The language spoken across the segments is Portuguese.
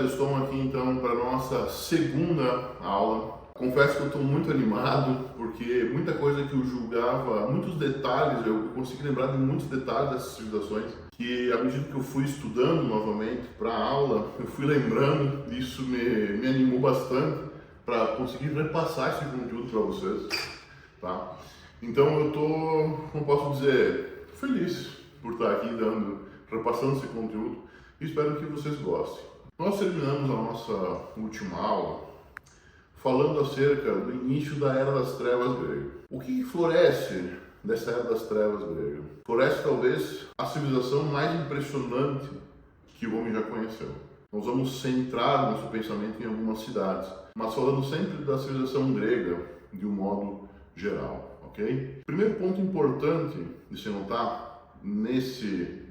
certo, estou aqui então para a nossa segunda aula. Confesso que eu estou muito animado, porque muita coisa que eu julgava, muitos detalhes, eu consegui lembrar de muitos detalhes dessas civilizações, que à medida que eu fui estudando novamente para a aula, eu fui lembrando, isso me animou bastante para conseguir repassar esse conteúdo para vocês, tá? Então eu estou, como posso dizer, feliz por estar aqui repassando esse conteúdo e espero que vocês gostem. Nós terminamos a nossa última aula falando acerca do início da Era das Trevas grega. O que floresce dessa Era das Trevas grega? Floresce talvez a civilização mais impressionante que o homem já conheceu. Nós vamos centrar nosso pensamento em algumas cidades, mas falando sempre da civilização grega de um modo geral, ok? Primeiro ponto importante de se notar nesse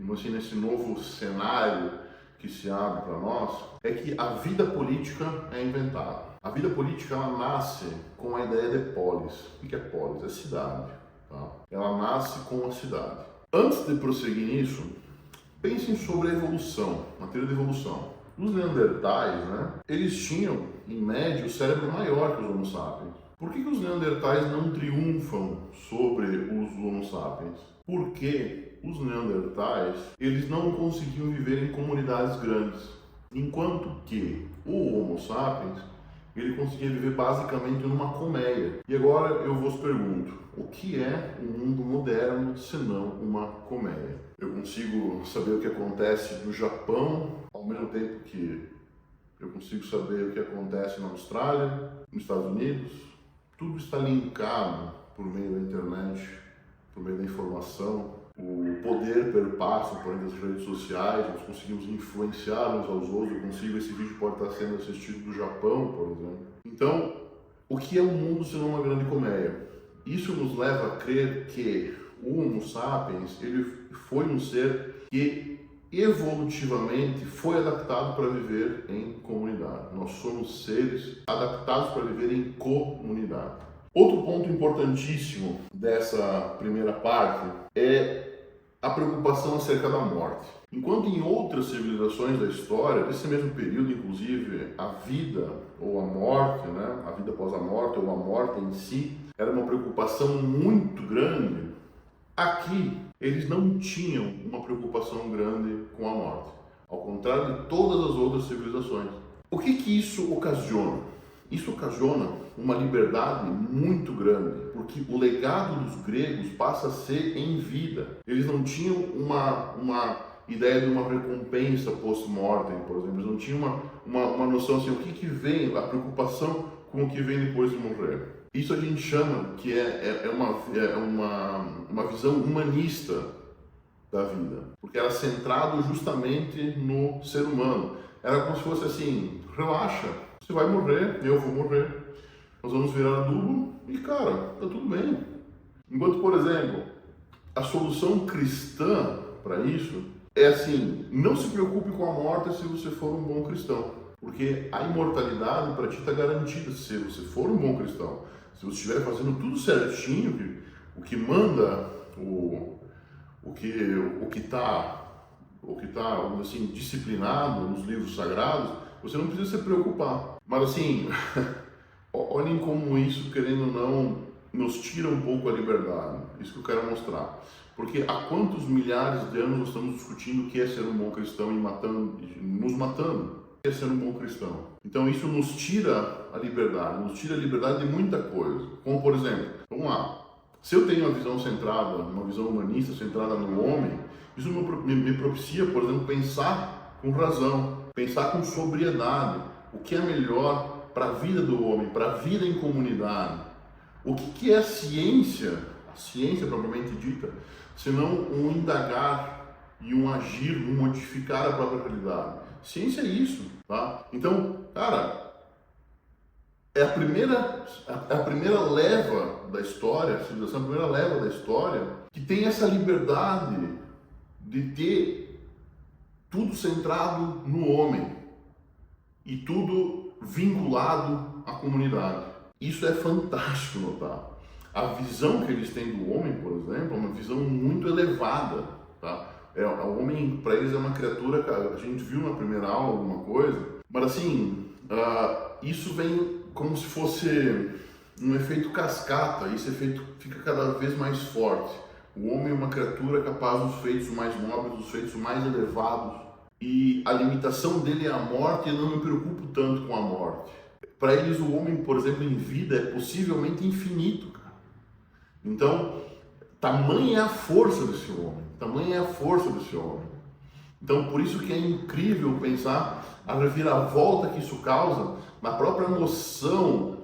novo cenário que se abre para nós é que a vida política é inventada. A vida política ela nasce com a ideia de polis. O que é polis? É cidade. Tá? Ela nasce com a cidade. Antes de prosseguir nisso, pensem sobre a evolução, a teoria da evolução. Os neandertais, eles tinham, em média, o cérebro maior que os Homo sapiens. Por que os neandertais não triunfam sobre os Homo sapiens? Porque os neandertais, eles não conseguiam viver em comunidades grandes, enquanto que o Homo sapiens, ele conseguia viver basicamente numa colmeia. E agora eu vos pergunto, o que é o mundo moderno senão uma colmeia? Eu consigo saber o que acontece no Japão, ao mesmo tempo que eu consigo saber o que acontece na Austrália, nos Estados Unidos. Tudo está linkado por meio da internet, por meio da informação. O poder perpassa por meio das redes sociais, nós conseguimos influenciar uns aos outros. Eu consigo, esse vídeo pode estar sendo assistido do Japão, por exemplo. Então, o que é o mundo senão uma grande colmeia? Isso nos leva a crer que o Homo sapiens, ele foi um ser que evolutivamente foi adaptado para viver em comunidade. Nós somos seres adaptados para viver em comunidade. Outro ponto importantíssimo dessa primeira parte é a preocupação acerca da morte. Enquanto em outras civilizações da história, desse mesmo período, inclusive, a vida ou a morte, a vida após a morte ou a morte em si, era uma preocupação muito grande, aqui eles não tinham uma preocupação grande com a morte, ao contrário de todas as outras civilizações. O que isso ocasiona? Isso ocasiona uma liberdade muito grande, porque o legado dos gregos passa a ser em vida. Eles não tinham uma ideia de uma recompensa post-mortem, por exemplo. Eles não tinham uma noção assim, o que vem, a preocupação com o que vem depois de morrer. Isso a gente chama que é uma visão humanista da vida, porque era centrado justamente no ser humano. Era como se fosse assim, relaxa, você vai morrer, eu vou morrer, nós vamos virar adubo e, cara, tá tudo bem. Enquanto, por exemplo, a solução cristã para isso é assim, não se preocupe com a morte se você for um bom cristão, porque a imortalidade para ti está garantida se você for um bom cristão. Se você estiver fazendo tudo certinho, o que manda, o que está, vamos dizer assim, disciplinado nos livros sagrados, você não precisa se preocupar. Mas assim, olhem como isso, querendo ou não, nos tira um pouco a liberdade. Isso que eu quero mostrar. Porque há quantos milhares de anos nós estamos discutindo o que é ser um bom cristão e nos matando? O que é ser um bom cristão? Então isso nos tira a liberdade de muita coisa. Como por exemplo, vamos lá, se eu tenho uma visão centrada, uma visão humanista centrada no homem, isso me propicia, por exemplo, pensar com razão, pensar com sobriedade, o que é melhor para a vida do homem, para a vida em comunidade. O que é a ciência propriamente dita, senão um indagar e um agir, um modificar a própria realidade. Ciência é isso, tá? Então, cara, é a primeira leva da história, a civilização, a primeira leva da história que tem essa liberdade de ter tudo centrado no homem e tudo vinculado à comunidade. Isso é fantástico notar. A visão que eles têm do homem, por exemplo, é uma visão muito elevada, tá? O homem, para eles, é uma criatura, a gente viu na primeira aula alguma coisa, Mas assim, isso vem como se fosse um efeito cascata, esse efeito fica cada vez mais forte. O homem é uma criatura capaz dos feitos mais nobres, dos feitos mais elevados, e a limitação dele é a morte, e eu não me preocupo tanto com a morte. Para eles, o homem, por exemplo, em vida é possivelmente infinito, cara. Então, tamanha é a força desse homem, tamanha é a força desse homem. Então, por isso que é incrível pensar a reviravolta que isso causa na própria noção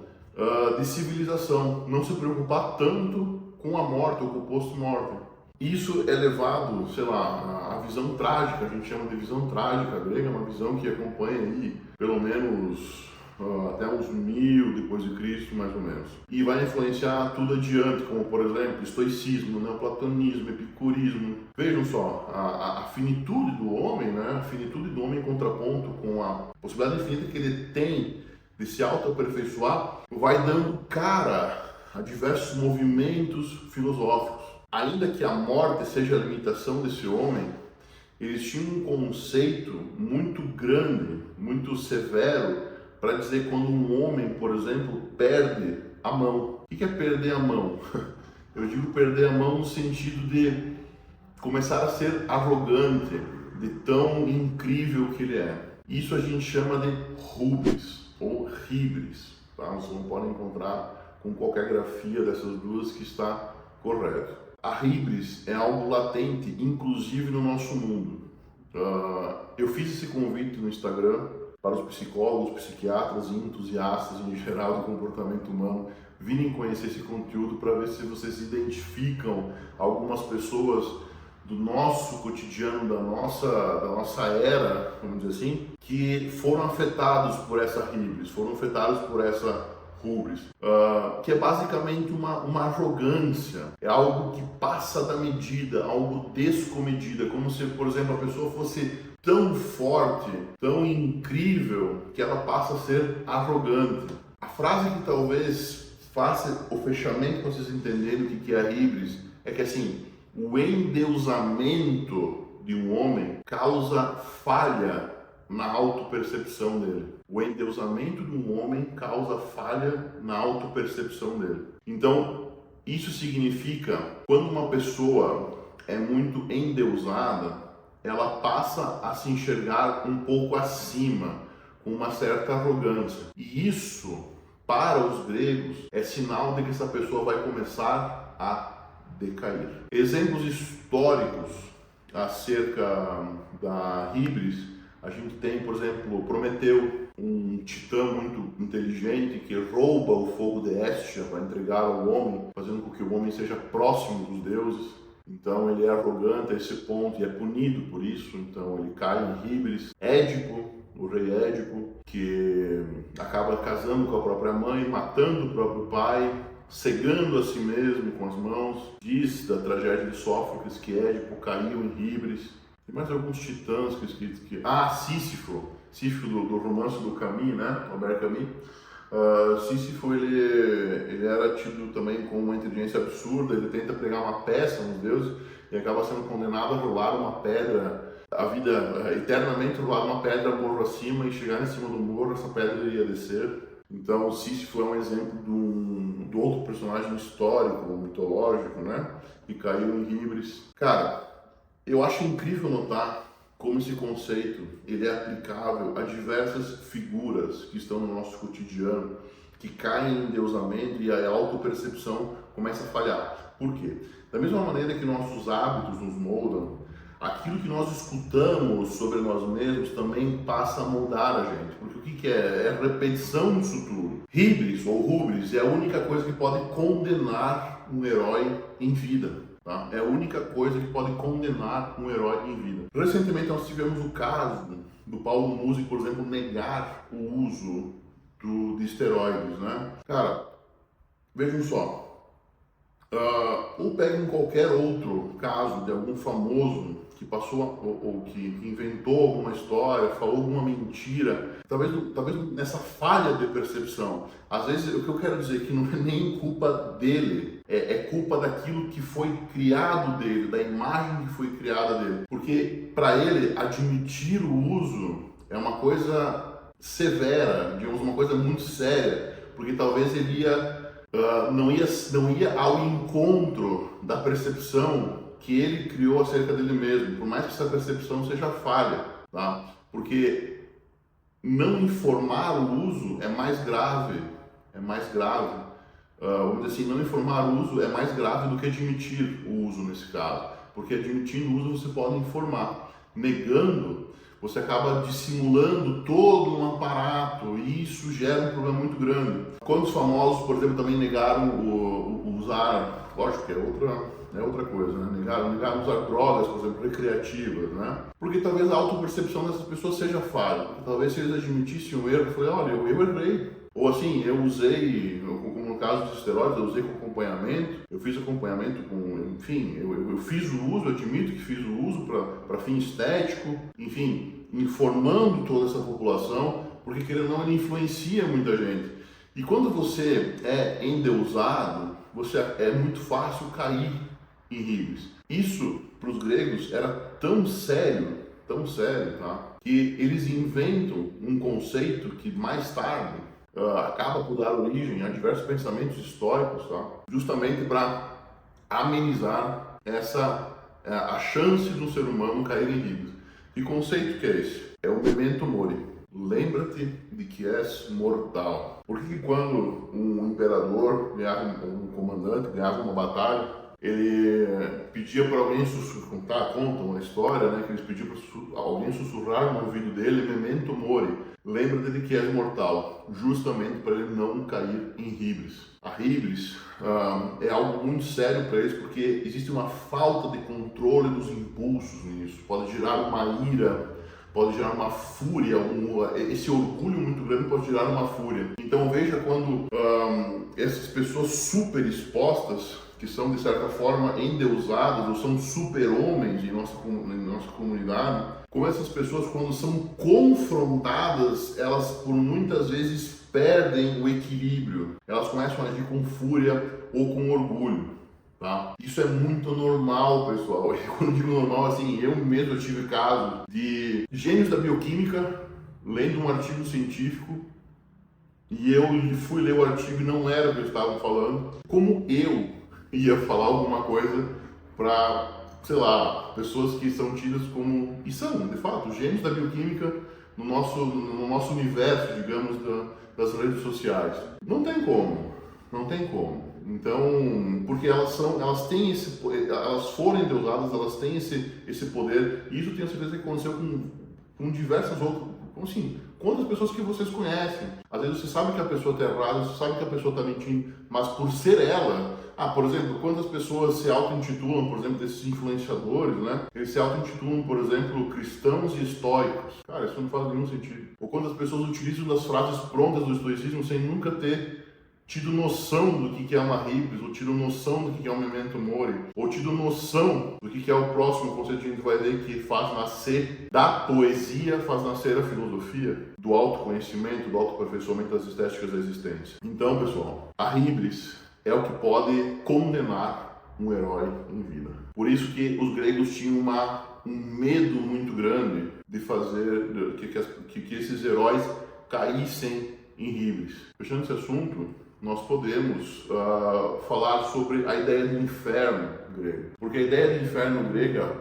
de civilização, não se preocupar tanto com a morte ou com o post-mortem. Isso é levado, sei lá, à visão trágica, a gente chama de visão trágica grega, uma visão que acompanha aí pelo menos até uns 1000 depois de Cristo, mais ou menos. E vai influenciar tudo adiante, como por exemplo, estoicismo, neoplatonismo, epicurismo. Vejam só, a finitude do homem, né? A finitude do homem em contraponto com a possibilidade infinita que ele tem de se auto-aperfeiçoar, vai dando cara a diversos movimentos filosóficos. Ainda que a morte seja a limitação desse homem, eles tinham um conceito muito grande, muito severo, para dizer quando um homem, por exemplo, perde a mão. O que é perder a mão? Eu digo perder a mão no sentido de começar a ser arrogante, de tão incrível que ele é. Isso a gente chama de rubris ou hibris. Tá? Vocês não podem encontrar com qualquer grafia dessas duas que está correto. A hibris é algo latente, inclusive no nosso mundo. Eu fiz esse convite no Instagram para os psicólogos, psiquiatras e entusiastas em geral do comportamento humano virem conhecer esse conteúdo para ver se vocês identificam algumas pessoas do nosso cotidiano, da nossa era, vamos dizer assim, que foram afetados por essa hibris, foram afetados por essa rubris, que é basicamente uma arrogância, é algo que passa da medida, algo descomedida, como se, por exemplo, a pessoa fosse tão forte, tão incrível, que ela passa a ser arrogante. A frase que talvez faça o fechamento para vocês entenderem o que é a hibris é que assim, o endeusamento de um homem causa falha na autopercepção dele. O endeusamento de um homem causa falha na autopercepção dele. Então, isso significa, quando uma pessoa é muito endeusada, ela passa a se enxergar um pouco acima, com uma certa arrogância. E isso, para os gregos, é sinal de que essa pessoa vai começar a decair. Exemplos históricos acerca da hibris, a gente tem, por exemplo, Prometeu, um titã muito inteligente que rouba o fogo de Hestia para entregar ao homem, fazendo com que o homem seja próximo dos deuses. Então ele é arrogante a esse ponto e é punido por isso, então ele cai em hibris. Édipo, o rei Édipo, que acaba casando com a própria mãe, matando o próprio pai, cegando a si mesmo com as mãos. Diz da tragédia de Sófocles que Édipo caiu em hibris. Tem mais alguns titãs que escritos aqui. Sísifo do romance do Camus, né? Albert Camus. Sísifo ele era tido também com uma inteligência absurda. Ele tenta pregar uma peça nos deuses e acaba sendo condenado a rolar uma pedra, a vida eternamente rolar uma pedra morro acima, e chegar em cima do morro essa pedra iria descer. Então Sísifo é um exemplo do outro personagem histórico, mitológico, né? Que caiu em hibris. Cara, eu acho incrível notar como esse conceito ele é aplicável a diversas figuras que estão no nosso cotidiano, que caem em endeusamento e a autopercepção começa a falhar. Por quê? Da mesma maneira que nossos hábitos nos moldam, aquilo que nós escutamos sobre nós mesmos também passa a moldar a gente. Porque o que é? É a repetição disso tudo. Hibris ou rubris é a única coisa que pode condenar um herói em vida. Tá? É a única coisa que pode condenar um herói em vida. Recentemente nós tivemos o caso do Paulo Musi, por exemplo, negar o uso de esteroides, né? Cara, vejam só. Ou peguem qualquer outro caso de algum famoso que passou ou que inventou alguma história, falou alguma mentira, talvez nessa falha de percepção. Às vezes o que eu quero dizer é que não é nem culpa dele, é culpa daquilo que foi criado dele, da imagem que foi criada dele. Porque para ele admitir o uso é uma coisa severa, digamos, uma coisa muito séria, porque talvez ele não ia ao encontro da percepção que ele criou acerca dele mesmo, por mais que essa percepção seja falha, tá? Porque não informar o uso é mais grave, vamos dizer assim, não informar o uso é mais grave do que admitir o uso nesse caso, porque admitindo o uso você pode informar, negando você acaba dissimulando todo um aparato e isso gera um problema muito grande. Quantos famosos, por exemplo, também negaram usar, lógico que é outra coisa, né? Negaram usar drogas, por exemplo, recreativas, né? Porque talvez a autopercepção dessas pessoas seja falha. Talvez se eles admitissem o erro, eu falei, olha, eu errei. Ou assim, eu usei, como no caso dos esteroides, eu usei com acompanhamento, eu fiz acompanhamento com, enfim, eu fiz o uso, eu admito que fiz o uso para fim estético, enfim, informando toda essa população, porque querendo ou não, ele influencia muita gente. E quando você é endeusado, é muito fácil cair em ribes. Isso, para os gregos, era tão sério, tá? Que eles inventam um conceito que mais tarde acaba por dar origem a diversos pensamentos históricos, tá? Justamente para amenizar a chance do ser humano cair em ribes. Que conceito que é esse? É o memento mori. Lembra-te de que és mortal. Por que quando um imperador ganhava, um comandante ganhava uma batalha, ele pedia para alguém conta uma história, né, que eles pediam para alguém sussurrar no ouvido dele, memento mori, lembra-te de que és mortal, justamente para ele não cair em ribes. A ribes é algo muito sério para eles, porque existe uma falta de controle dos impulsos nisso, pode gerar uma ira, pode gerar uma fúria, esse orgulho muito grande pode gerar uma fúria. Então veja quando essas pessoas super expostas, que são de certa forma endeusadas ou são super-homens em nossa comunidade, como essas pessoas quando são confrontadas, elas por muitas vezes perdem o equilíbrio, elas começam a agir com fúria ou com orgulho. Tá? Isso é muito normal, pessoal. E quando digo normal, assim, eu mesmo tive caso de gênios da bioquímica lendo um artigo científico e eu fui ler o artigo e não era o que eles estavam falando. Como eu ia falar alguma coisa para, sei lá, pessoas que são tidas como, e são, de fato, gênios da bioquímica no nosso universo, digamos, das redes sociais. Não tem como. Então, porque elas têm elas foram endeusadas, elas têm esse poder, e isso tenho certeza que aconteceu com diversas outras, assim, quantas pessoas que vocês conhecem. Às vezes você sabe que a pessoa está errada, você sabe que a pessoa está mentindo, mas por ser ela, por exemplo, quantas pessoas se auto-intitulam, por exemplo, desses influenciadores, né? Eles se auto-intitulam, por exemplo, cristãos e estoicos. Cara, isso não faz nenhum sentido. Ou quantas pessoas utilizam das frases prontas do estoicismo sem nunca ter tido noção do que é uma ribes, ou tido noção do que é um memento mori, ou tido noção do que é o próximo conceito que a gente vai ver, que faz nascer da poesia, faz nascer a filosofia, do autoconhecimento, do autoaperfeiçoamento das estéticas da existência. Então, pessoal, a ribes é o que pode condenar um herói em vida. Por isso que os gregos tinham um medo muito grande de fazer que esses heróis caíssem em ribes. Fechando esse assunto, nós podemos falar sobre a ideia do inferno grego. Porque a ideia do inferno grega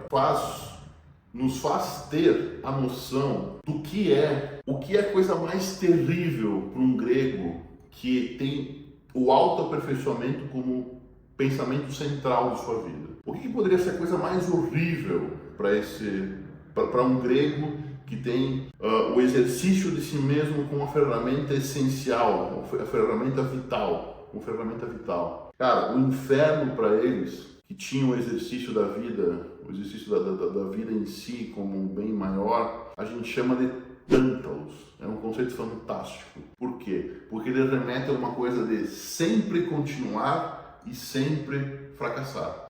nos faz ter a noção do que é a coisa mais terrível para um grego que tem o autoaperfeiçoamento como pensamento central de sua vida. O que poderia ser a coisa mais horrível para um grego que tem o exercício de si mesmo como uma ferramenta essencial, uma ferramenta vital. Cara, o inferno para eles, que tinham o exercício da vida, o exercício da vida em si como um bem maior, a gente chama de tântalos. É um conceito fantástico. Por quê? Porque ele remete a uma coisa de sempre continuar e sempre fracassar.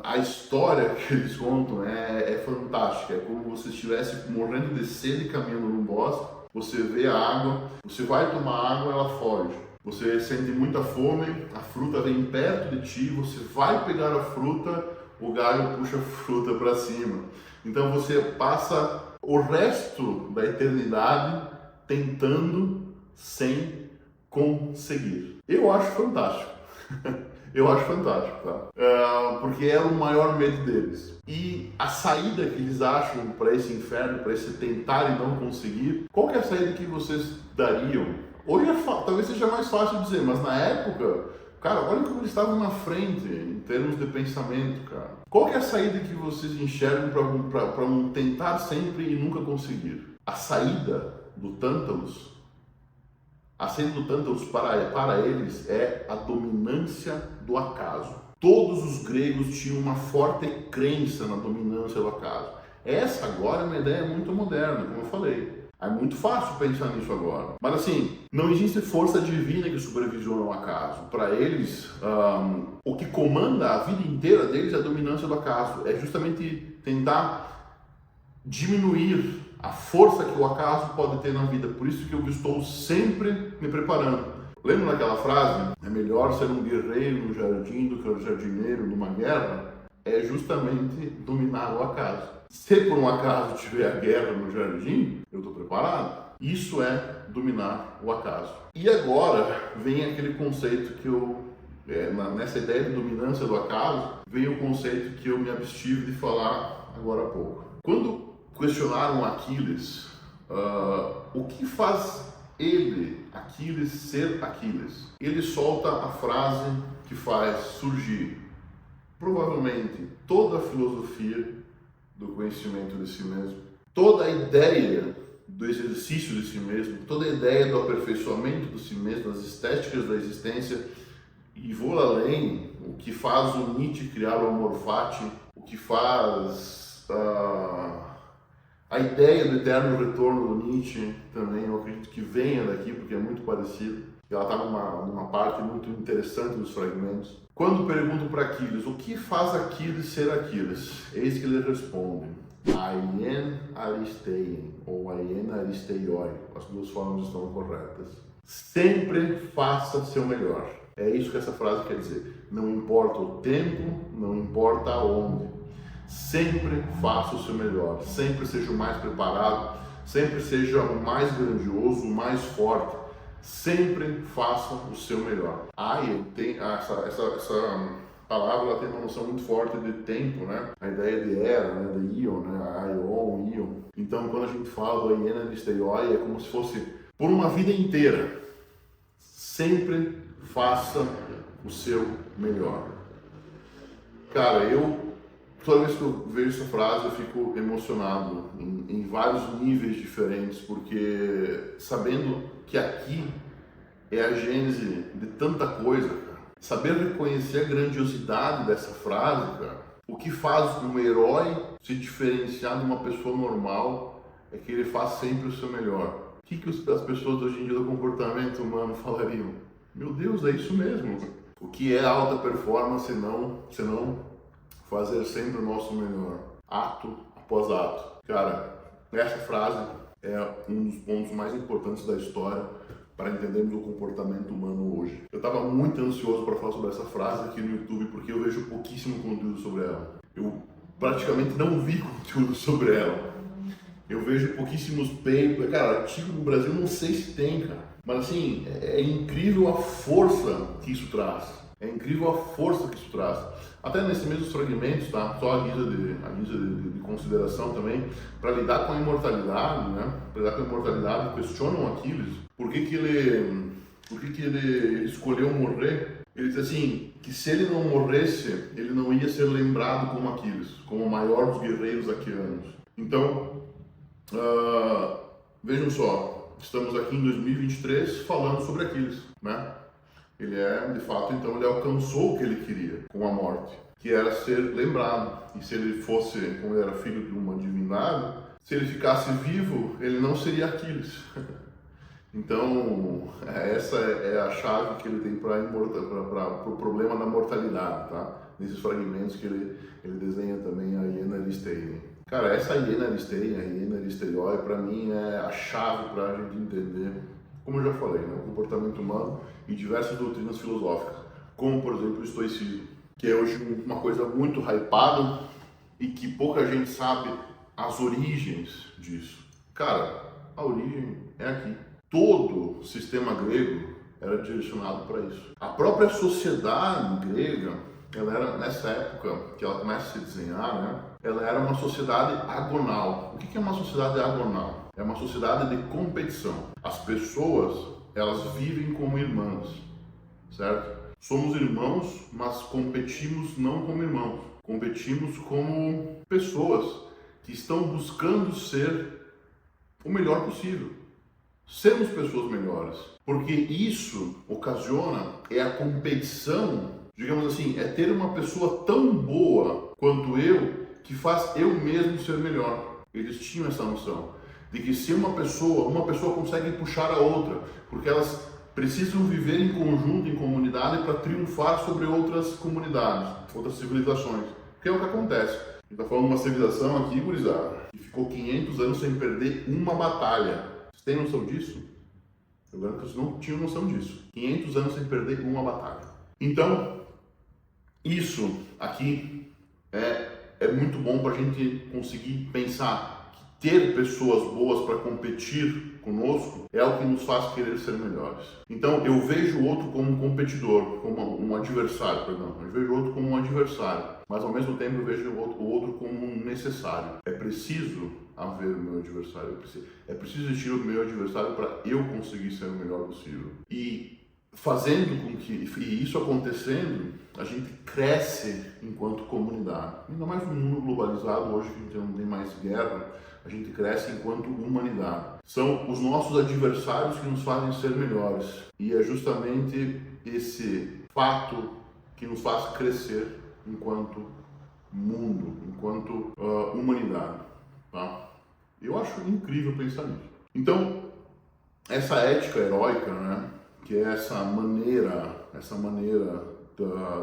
A história que eles contam é fantástica. É como se estivesse morrendo de sede caminhando num bosque, você vê a água, você vai tomar água, ela foge. Você sente muita fome, a fruta vem perto de ti, você vai pegar a fruta, o galho puxa a fruta para cima. Então você passa o resto da eternidade tentando sem conseguir. Eu acho fantástico. Eu acho fantástico, tá? Porque é o maior medo deles. E a saída que eles acham para esse inferno, para esse tentar e não conseguir, qual que é a saída que vocês dariam? Hoje talvez seja mais fácil dizer, mas na época, cara, olha como eles estavam na frente em termos de pensamento, cara. Qual que é a saída que vocês enxergam para um tentar sempre e nunca conseguir? A saída do Tântalos, para eles é a dominância do acaso. Todos os gregos tinham uma forte crença na dominância do acaso. Essa agora é uma ideia muito moderna, como eu falei. É muito fácil pensar nisso agora. Mas assim, não existe força divina que supervisiona o acaso. Para eles, o que comanda a vida inteira deles é a dominância do acaso. É justamente tentar diminuir a força que o acaso pode ter na vida. Por isso que eu estou sempre me preparando. Lembra daquela frase? É melhor ser um guerreiro no jardim do que um jardineiro numa guerra? É justamente dominar o acaso. Se por um acaso tiver a guerra no jardim, eu estou preparado. Isso é dominar o acaso. E agora vem aquele conceito que nessa ideia de dominância do acaso, vem o conceito que eu me abstive de falar agora há pouco. Quando questionaram Aquiles, o que faz Aquiles, ser Aquiles? Ele solta a frase que faz surgir, provavelmente, toda a filosofia do conhecimento de si mesmo, toda a ideia do exercício de si mesmo, toda a ideia do aperfeiçoamento de si mesmo, das estéticas da existência, e vou além, o que faz o Nietzsche criar o amor fati, o que faz a ideia do eterno retorno do Nietzsche também, eu acredito que venha daqui, porque é muito parecido. Ela está numa parte muito interessante dos fragmentos. Quando perguntam para Aquiles, o que faz Aquiles ser Aquiles? Eis que ele responde, aien aristeien, ou aien aristeioi, as duas formas estão corretas. Sempre faça seu melhor. É isso que essa frase quer dizer. Não importa o tempo, não importa aonde. Sempre faça o seu melhor. Sempre seja o mais preparado, sempre seja o mais grandioso, o mais forte. Sempre faça o seu melhor. Essa palavra tem uma noção muito forte de tempo, né? A ideia de era, né? De ion, né? Aion, ion. Então, quando a gente fala do aiena aristeioi, é como se fosse por uma vida inteira. Sempre faça o seu melhor. Cara, toda vez que eu vejo essa frase, eu fico emocionado em vários níveis diferentes, porque sabendo que aqui é a gênese de tanta coisa, cara. Saber reconhecer a grandiosidade dessa frase, cara. O que faz um herói se diferenciar de uma pessoa normal é que ele faz sempre o seu melhor. O que as pessoas hoje em dia do comportamento humano falariam? Meu Deus, é isso mesmo. O que é alta performance senão fazer sempre o nosso melhor, ato após ato. Cara, essa frase é um dos pontos mais importantes da história para entendermos o comportamento humano hoje. Eu estava muito ansioso para falar sobre essa frase aqui no YouTube, porque eu vejo pouquíssimo conteúdo sobre ela. Eu praticamente não vi conteúdo sobre ela. Eu vejo pouquíssimos papers. Cara, artigo no Brasil não sei se tem, cara. Mas assim, é incrível a força que isso traz. É incrível a força que isso traz. Até nesses mesmos fragmentos, tá? Só a guisa de consideração também, para lidar com a imortalidade, né? Para lidar com a imortalidade, questionam Aquiles por que ele escolheu morrer. Ele diz assim, que se ele não morresse, ele não ia ser lembrado como Aquiles, como o maior dos guerreiros aqueanos. Então, vejam só, estamos aqui em 2023 falando sobre Aquiles, né? Ele de fato, então ele alcançou o que ele queria com a morte, que era ser lembrado. E se ele fosse, como ele era filho de uma divindade, se ele ficasse vivo, ele não seria Aquiles. Então, essa é a chave que ele tem para o problema da mortalidade, tá? Nesses fragmentos que ele desenha também a hiena aristeia. Cara, essa hiena aristeia, a hiena aristeioi, para mim é a chave para a gente entender, como eu já falei, né, o comportamento humano e diversas doutrinas filosóficas, como por exemplo o estoicismo, que é hoje uma coisa muito hypada e que pouca gente sabe as origens disso. Cara, a origem é aqui. Todo o sistema grego era direcionado para isso. A própria sociedade grega, ela era, nessa época que ela começa a se desenhar, né, ela era uma sociedade agonal. O que é uma sociedade agonal? É uma sociedade de competição. As pessoas, elas vivem como irmãs, certo? Somos irmãos, mas competimos não como irmãos. Competimos como pessoas que estão buscando ser o melhor possível. Sermos pessoas melhores. Porque isso ocasiona, é a competição, digamos assim, é ter uma pessoa tão boa quanto eu, que faz eu mesmo ser melhor. Eles tinham essa noção de que se uma pessoa consegue puxar a outra, porque elas precisam viver em conjunto, em comunidade, para triunfar sobre outras comunidades, outras civilizações. Que é o que acontece. A gente está falando de uma civilização aqui, gurizada, que ficou 500 anos sem perder uma batalha. Vocês têm noção disso? Eu lembro que vocês não tinham noção disso. 500 anos sem perder uma batalha. Então, isso aqui é muito bom para a gente conseguir pensar que ter pessoas boas para competir conosco é o que nos faz querer ser melhores. Então, eu vejo o outro como um competidor, como um adversário, perdão. Eu vejo o outro como um adversário, mas ao mesmo tempo eu vejo o outro como um necessário. É preciso haver o meu adversário, é preciso existir o meu adversário para eu conseguir ser o melhor possível. E fazendo com que, e isso acontecendo, a gente cresce enquanto comunidade. Ainda mais no mundo globalizado, hoje que a gente não tem mais guerra, a gente cresce enquanto humanidade. São os nossos adversários que nos fazem ser melhores. E é justamente esse fato que nos faz crescer enquanto mundo, enquanto humanidade. Tá? Eu acho incrível pensar nisso. Então, essa ética heróica, né, que é essa maneira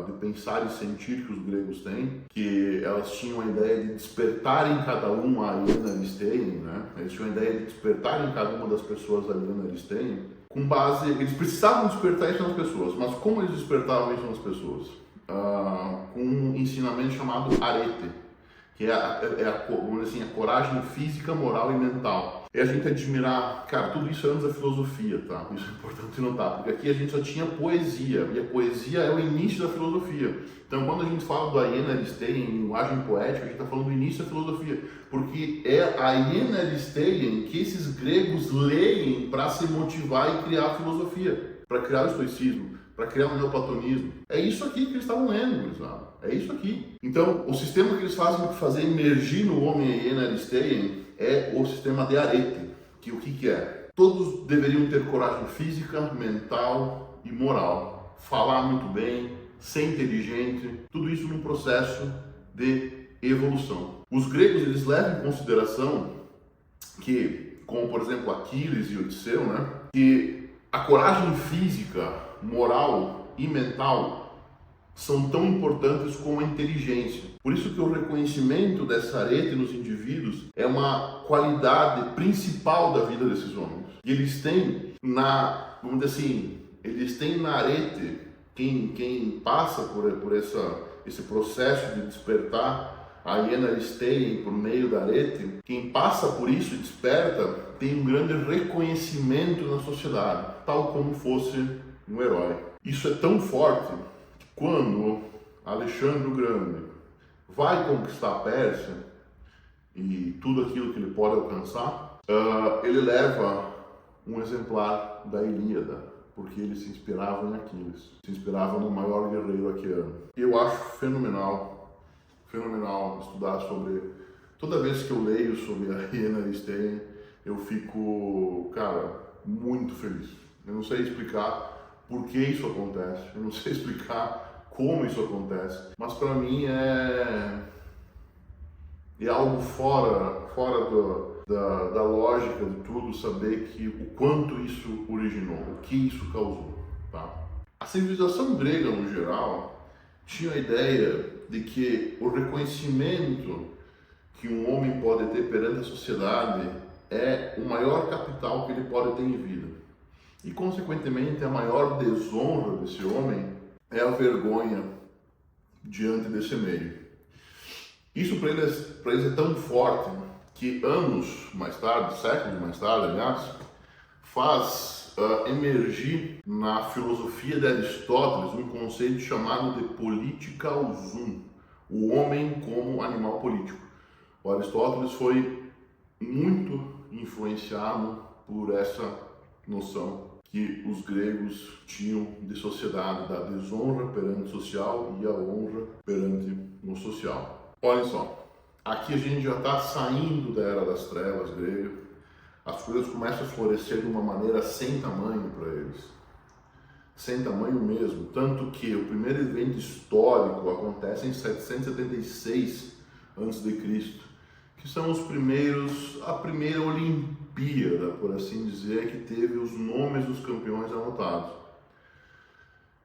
de pensar e sentir que os gregos têm, que elas tinham a ideia de despertar em cada um a Iena Aristeien, né? Eles tinham a ideia de despertar em cada uma das pessoas a Iena Aristeien, com base, eles precisavam despertar isso nas pessoas, mas como eles despertavam isso nas pessoas? Com um ensinamento chamado arete, que vamos dizer assim, a coragem física, moral e mental. E a gente admirar, cara, tudo isso é antes da filosofia, tá? Isso é importante notar, porque aqui a gente só tinha poesia, e a poesia é o início da filosofia. Então, quando a gente fala do Iena Aristeien em linguagem poética, a gente está falando do início da filosofia, porque é a Iena Aristeien que esses gregos leem para se motivar e criar a filosofia, para criar o estoicismo, para criar o neoplatonismo. É isso aqui que eles estavam lendo, gurizada. É isso aqui. Então, o sistema que eles fazem para fazer emergir no homem a Iena Aristeien é o sistema de arete, que o que é? Todos deveriam ter coragem física, mental e moral. Falar muito bem, ser inteligente, tudo isso num processo de evolução. Os gregos, eles levam em consideração que, como por exemplo Aquiles e Odisseu, né, que a coragem física, moral e mental são tão importantes como a inteligência. Por isso que o reconhecimento dessa arete nos indivíduos é uma qualidade principal da vida desses homens. E eles têm vamos dizer assim, eles têm na arete, quem passa por esse processo de despertar a Iena Aristeien por meio da arete, quem passa por isso e desperta, tem um grande reconhecimento na sociedade, tal como fosse um herói. Isso é tão forte que quando Alexandre o Grande vai conquistar a Pérsia e tudo aquilo que ele pode alcançar, ele leva um exemplar da Ilíada, porque ele se inspirava em Aquiles, se inspirava no maior guerreiro aqueano. Eu acho fenomenal estudar sobre... Toda vez que eu leio sobre a Iena Aristeien, eu fico, cara, muito feliz. Eu não sei explicar por que isso acontece, eu não sei explicar como isso acontece, mas para mim é algo fora da lógica de tudo, saber que o quanto isso originou, o que isso causou, tá? A civilização grega, no geral, tinha a ideia de que o reconhecimento que um homem pode ter perante a sociedade é o maior capital que ele pode ter em vida. E, consequentemente, a maior desonra desse homem é a vergonha diante desse meio. Isso para eles é tão forte que anos mais tarde, séculos mais tarde, aliás, faz emergir na filosofia de Aristóteles um conceito chamado de politica usum, o homem como animal político. O Aristóteles foi muito influenciado por essa noção que os gregos tinham de sociedade, da desonra perante o social e a honra perante o social. Olha só, aqui a gente já está saindo da Era das Trevas grega, as coisas começam a florescer de uma maneira sem tamanho para eles, sem tamanho mesmo, tanto que o primeiro evento histórico acontece em 776 a.C., que são a primeira Olimpíada, por assim dizer, que teve os nomes dos campeões anotados.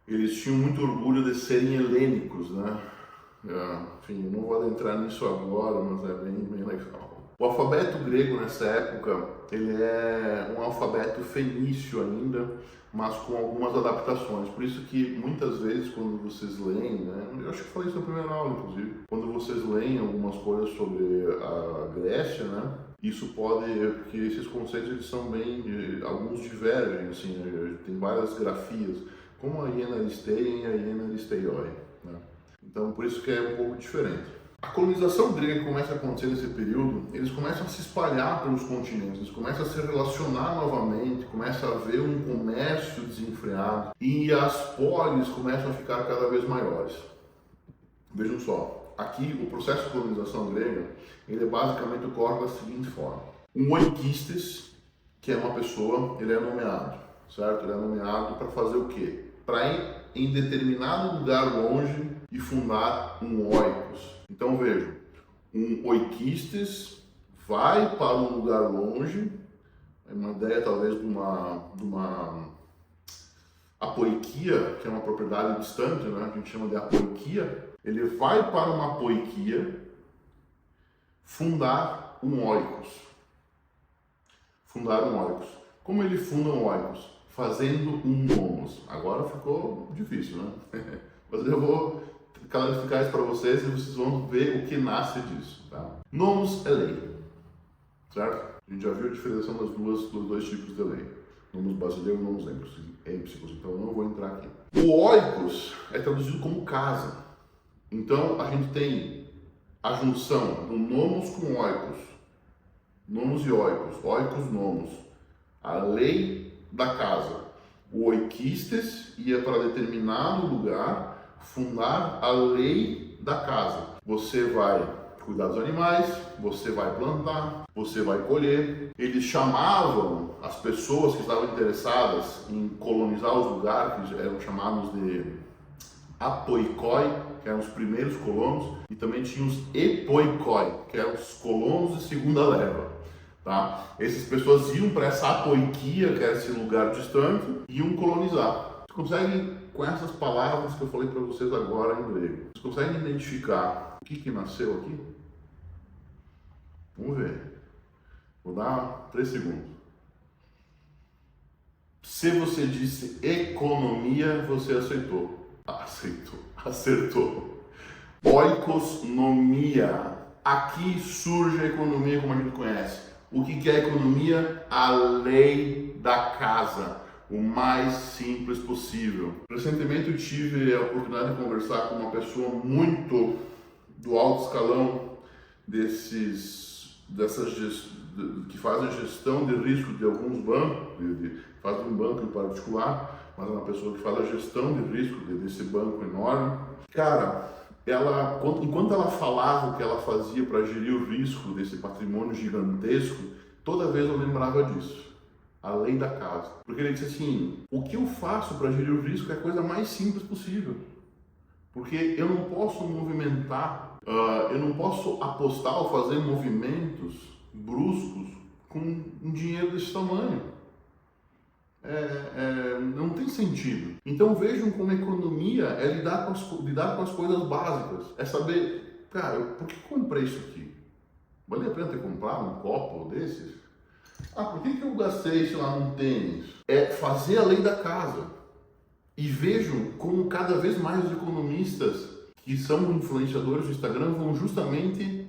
Eles tinham muito orgulho de serem helênicos, né? Enfim, eu não vou adentrar nisso agora, mas é bem legal. O alfabeto grego nessa época, ele é um alfabeto fenício ainda, mas com algumas adaptações. Por isso que muitas vezes quando vocês leem, né, eu acho que falei isso na primeira aula, inclusive, quando vocês leem algumas coisas sobre a Grécia, né, isso pode, porque esses conceitos eles são alguns divergem, assim, tem várias grafias, como a hiena aristeia e a hiena aristeioi, né? Então por isso que é um pouco diferente. A colonização grega que começa a acontecer nesse período, eles começam a se espalhar pelos continentes, eles começam a se relacionar novamente, começa a haver um comércio desenfreado e as polis começam a ficar cada vez maiores. Vejam só, aqui o processo de colonização grega, ele basicamente ocorre da seguinte forma. Um oikistes, que é uma pessoa, ele é nomeado, certo? Ele é nomeado para fazer o quê? Para ir em determinado lugar longe e fundar um oikos. Então vejam, um oikistes vai para um lugar longe, é uma ideia talvez de uma apoiquia, que é uma propriedade distante, né? A gente chama de apoiquia. Ele vai para uma apoiquia fundar um oikos. Fundar um oikos. Como ele funda um oikos? Fazendo um nomos. Agora ficou difícil, né? Mas eu vou clarificar isso para vocês e vocês vão ver o que nasce disso, tá? Nomos é lei, certo? A gente já viu a diferenciação dos dois tipos de lei. Nomos basileu e nomos empsicos, então eu não vou entrar aqui. O oikos é traduzido como casa. Então a gente tem a junção do nomos com oikos. Nomos e oikos, nomos. A lei da casa. O oikistes ia para determinado lugar fundar a lei da casa. Você vai cuidar dos animais, você vai plantar, você vai colher. Eles chamavam as pessoas que estavam interessadas em colonizar os lugares, que eram chamados de apoikoi, que eram os primeiros colonos, e também tinha os epoikoi, que eram os colonos de segunda leva. Tá? Essas pessoas iam para essa apoiquia, que era esse lugar distante, e iam colonizar. Vocês conseguem, com essas palavras que eu falei para vocês agora em grego, vocês conseguem identificar o que nasceu aqui? Vamos ver. Vou dar 3 segundos. Se você disse economia, você acertou. Oikosnomia. Aqui surge a economia como a gente conhece. O que é a economia? A lei da casa, o mais simples possível. Recentemente eu tive a oportunidade de conversar com uma pessoa muito do alto escalão que faz a gestão de risco de alguns bancos, faz um banco em particular, mas é uma pessoa que faz a gestão de risco desse banco enorme. Cara, enquanto ela falava o que ela fazia para gerir o risco desse patrimônio gigantesco, toda vez eu lembrava disso, a lei da casa. Porque ele disse assim, o que eu faço para gerir o risco é a coisa mais simples possível. Porque eu não posso movimentar, eu não posso apostar ou fazer movimentos bruscos com um dinheiro desse tamanho. Não tem sentido. Então vejam como a economia é lidar com as coisas básicas. É saber, cara, por que comprei isso aqui? Vale a pena ter comprado um copo desses? Por que eu gastei, sei lá, num tênis? É fazer a lei da casa. E vejam como cada vez mais os economistas que são influenciadores do Instagram vão justamente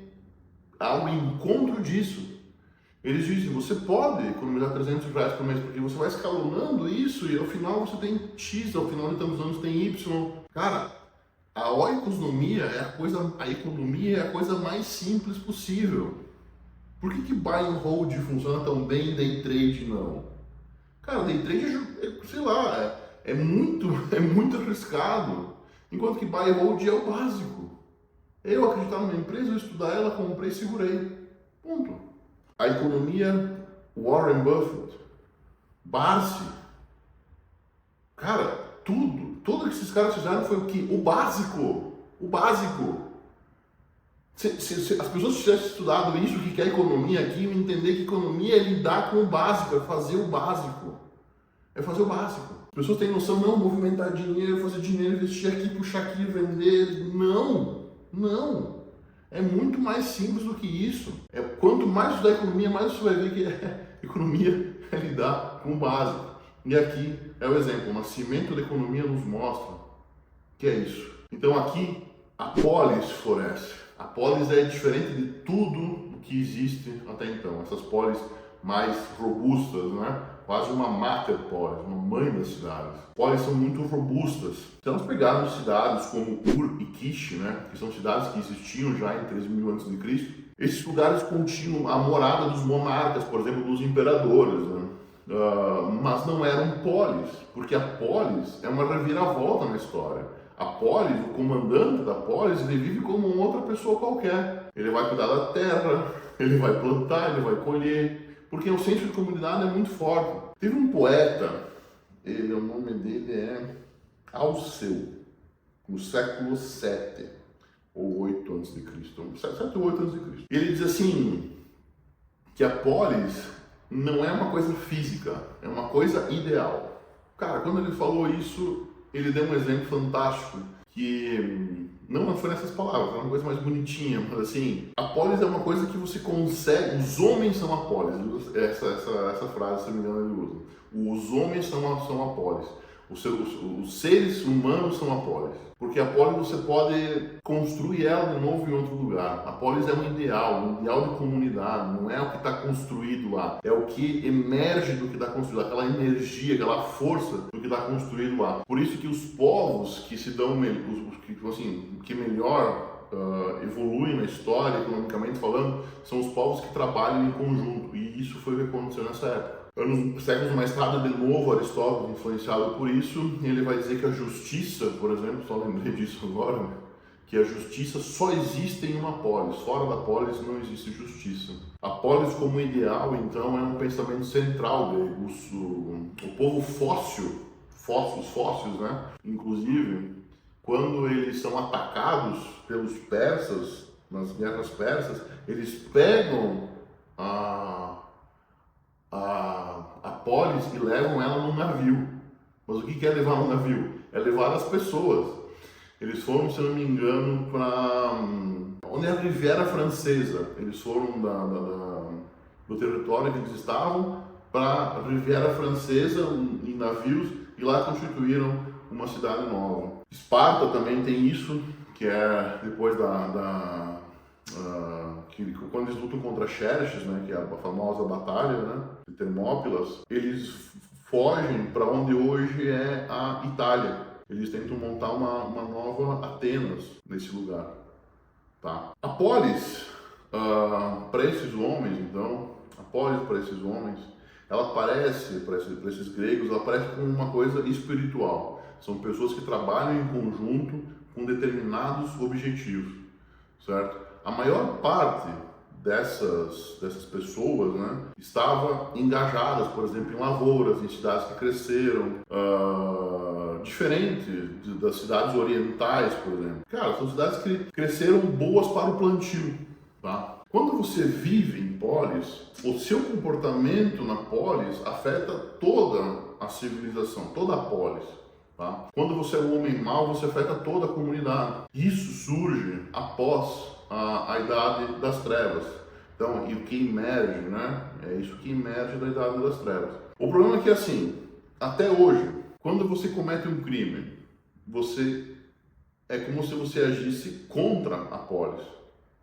ao encontro disso. Eles dizem, você pode economizar R$300 por mês, porque você vai escalonando isso e ao final você tem X, ao final de tantos anos tem Y. Cara, a economia é a coisa mais simples possível. Por que buy and hold funciona tão bem e day trade não? Cara, day trade sei lá, é muito arriscado. Enquanto que buy and hold é o básico. Eu acreditar numa empresa, eu estudar ela, comprei e segurei. Ponto. A economia, Warren Buffett, Barsi, cara, tudo que esses caras fizeram foi o quê? O básico. Se as pessoas tivessem estudado isso, o que é economia aqui, entender que economia é lidar com o básico, é fazer o básico. As pessoas têm noção, não, movimentar dinheiro, fazer dinheiro, investir aqui, puxar aqui, vender. Não. É muito mais simples do que isso. Quanto mais estudar economia, mais você vai ver que economia é lidar com o básico. E aqui é o exemplo. O nascimento da economia nos mostra que é isso. Então aqui a polis floresce. A polis é diferente de tudo o que existe até então. Essas polis mais robustas, né? Quase uma mater polis, uma mãe das cidades. Polis são muito robustas. Se nós pegarmos cidades como Ur e Kish, né, que são cidades que existiam já em 3000 a.C., esses lugares continham a morada dos monarcas, por exemplo, dos imperadores, né? Mas não eram polis, porque a polis é uma reviravolta na história. A polis, o comandante da polis, ele vive como uma outra pessoa qualquer. Ele vai cuidar da terra, ele vai plantar, ele vai colher, porque o senso de comunidade é muito forte. Teve um poeta, o nome dele é Alceu, no século 7 ou 8 a.C., 7 ou 8 a.C. Ele diz assim, que a polis não é uma coisa física, é uma coisa ideal. Cara, quando ele falou isso, ele deu um exemplo fantástico, que não foi nessas palavras, é uma coisa mais bonitinha, mas assim, a polis é uma coisa que você consegue, os homens são a polis, essa frase, se não me engano, ele usa. Os homens são a polis, os seres humanos são a polis, porque a polis você pode construir ela de novo em outro lugar. A polis é um ideal de comunidade, não é o que está construído lá, é o que emerge do que está construído, aquela energia, aquela força do que está construído lá. Por isso que os povos que se dão, que melhor evoluem na história, economicamente falando, são os povos que trabalham em conjunto, e isso foi o que aconteceu nessa época. Séculos mais tarde, de novo, Aristóteles, influenciado por isso, ele vai dizer que a justiça, por exemplo, só lembrei disso agora, né? Que a justiça só existe em uma polis, fora da polis não existe justiça. A polis como ideal, então, é um pensamento central grego. O povo os fósseis, né? Inclusive, quando eles são atacados pelos persas, nas guerras persas, eles pegam a polis e levam ela num navio. Mas o que é levar no navio? É levar as pessoas. Eles foram, se não me engano, para onde é a Riviera Francesa. Eles foram do território que eles estavam para a Riviera Francesa em navios e lá constituíram uma cidade nova. Esparta também tem isso, que é depois quando eles lutam contra Xerxes, né, que é a famosa batalha, né, de Termópilas, eles fogem para onde hoje é a Itália. Eles tentam montar uma nova Atenas nesse lugar. Tá? A polis, para esses homens, então, ela parece, para esses gregos, ela parece como uma coisa espiritual. São pessoas que trabalham em conjunto com determinados objetivos, certo? A maior parte dessas pessoas, né, estava engajadas, por exemplo, em lavouras, em cidades que cresceram, diferente das cidades orientais, por exemplo. Cara, são cidades que cresceram boas para o plantio, tá? Quando você vive em polis, o seu comportamento na polis afeta toda a civilização, toda a polis. Tá? Quando você é um homem mau, você afeta toda a comunidade. Isso surge após a Idade das Trevas. Então, e o que emerge, né? É isso que emerge da Idade das Trevas. O problema é que, assim, até hoje, quando você comete um crime, é como se você agisse contra a polis.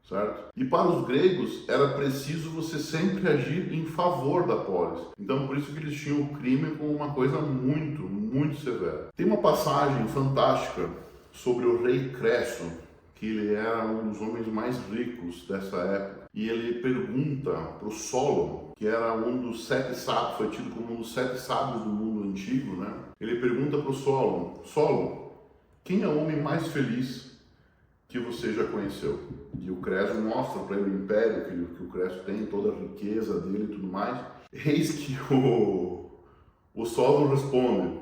certo? E para os gregos era preciso você sempre agir em favor da polis. Então por isso que eles tinham o crime como uma coisa muito, muito severa. Tem uma passagem fantástica sobre o rei Creso, que ele era um dos homens mais ricos dessa época. E ele pergunta para o Solon, que era um dos 7 sábios, foi tido como um dos 7 sábios do mundo antigo, né? Ele pergunta para o Solon, Solon, quem é o homem mais feliz que você já conheceu? E o Creso mostra para ele o império que o Creso tem, toda a riqueza dele e tudo mais. Eis que o Solon responde,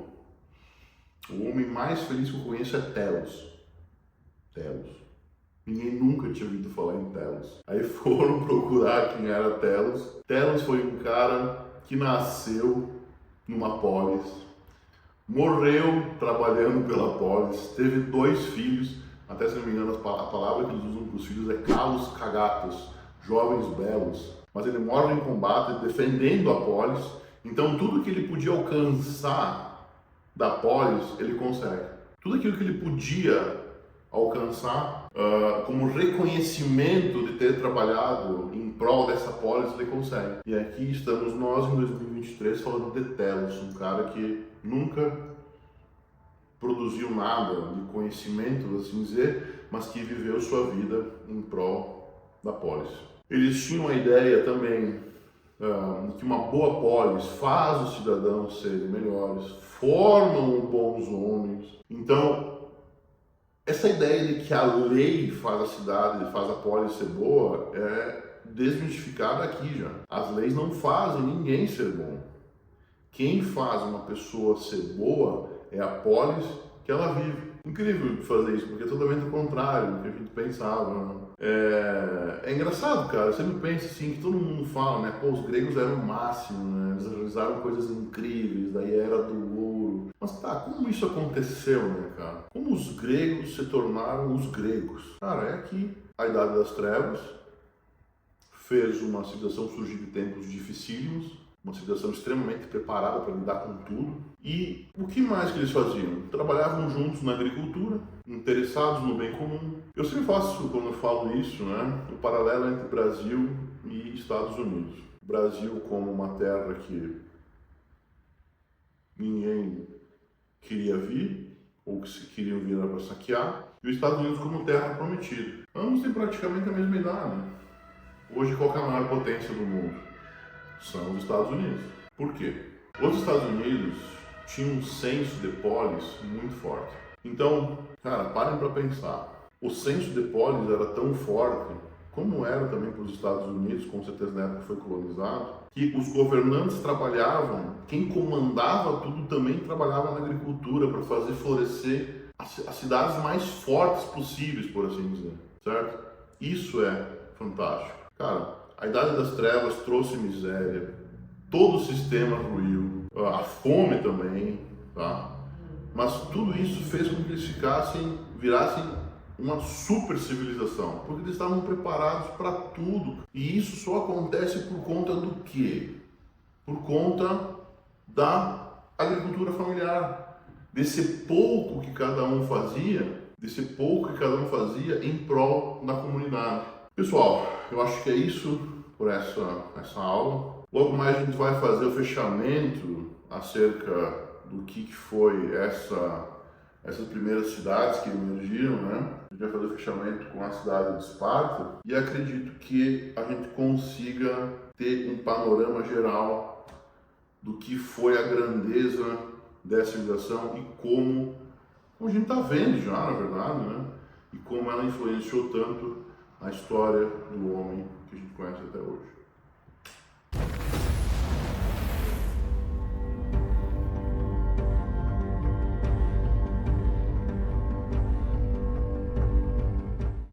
o homem mais feliz que eu conheço é Telos. Telos. Ninguém nunca tinha ouvido falar em Telos. Aí foram procurar quem era Telos. Telos foi um cara que nasceu numa polis, morreu trabalhando pela polis, teve 2 filhos, até se não me engano a palavra que eles usam para os filhos é kalos kagatos, jovens belos. Mas ele morre em combate, defendendo a polis, então tudo que ele podia alcançar da polis, ele consegue. Tudo aquilo que ele podia alcançar como reconhecimento de ter trabalhado em prol dessa polis, ele consegue. E aqui estamos nós em 2023 falando de Telos, um cara que nunca produziu nada de conhecimento, assim dizer, mas que viveu sua vida em prol da polis. Eles tinham a ideia também que uma boa polis faz os cidadãos serem melhores, formam bons homens. Então, essa ideia de que a lei faz a cidade, faz a polis ser boa, é desmistificada aqui já. As leis não fazem ninguém ser bom. Quem faz uma pessoa ser boa é a polis que ela vive. Incrível fazer isso, porque é totalmente o contrário do que a gente pensava. Né? É engraçado, cara. Eu sempre penso assim, que todo mundo fala, né? Pô, os gregos eram o máximo, né? Eles realizaram coisas incríveis, daí era do ouro. Mas tá, como isso aconteceu, né, cara? Como os gregos se tornaram os gregos? Cara, é que a Idade das Trevas fez uma civilização surgir de tempos dificílimos, uma civilização extremamente preparada para lidar com tudo. E o que mais que eles faziam? Trabalhavam juntos na agricultura, interessados no bem comum. Eu sempre faço, quando eu falo isso, né, o paralelo entre Brasil e Estados Unidos. Brasil como uma terra que ninguém queria vir, ou que se queriam vir para saquear, e os Estados Unidos como terra prometida. Ambos têm praticamente a mesma idade. Hoje, qual é a maior potência do mundo? São os Estados Unidos. Por quê? Os Estados Unidos tinham um senso de polis muito forte. Então, cara, parem para pensar. O senso de polis era tão forte, como era também para os Estados Unidos, com certeza na época que foi colonizado, que os governantes trabalhavam, quem comandava tudo também trabalhava na agricultura para fazer florescer as cidades mais fortes possíveis, por assim dizer, certo? Isso é fantástico. Cara, a Idade das Trevas trouxe miséria, todo o sistema ruiu, a fome também, tá? Mas tudo isso fez com que eles virassem uma super civilização, porque eles estavam preparados para tudo. E isso só acontece por conta do quê? Por conta da agricultura familiar, desse pouco que cada um fazia, em prol da comunidade. Pessoal, eu acho que é isso por essa aula. Logo mais a gente vai fazer o fechamento acerca do que foi essas primeiras cidades que emergiram, né? A gente vai fazer o fechamento com a cidade de Esparta e acredito que a gente consiga ter um panorama geral do que foi a grandeza dessa civilização e como a gente está vendo já, na verdade, né? E como ela influenciou tanto a história do homem que a gente conhece até hoje.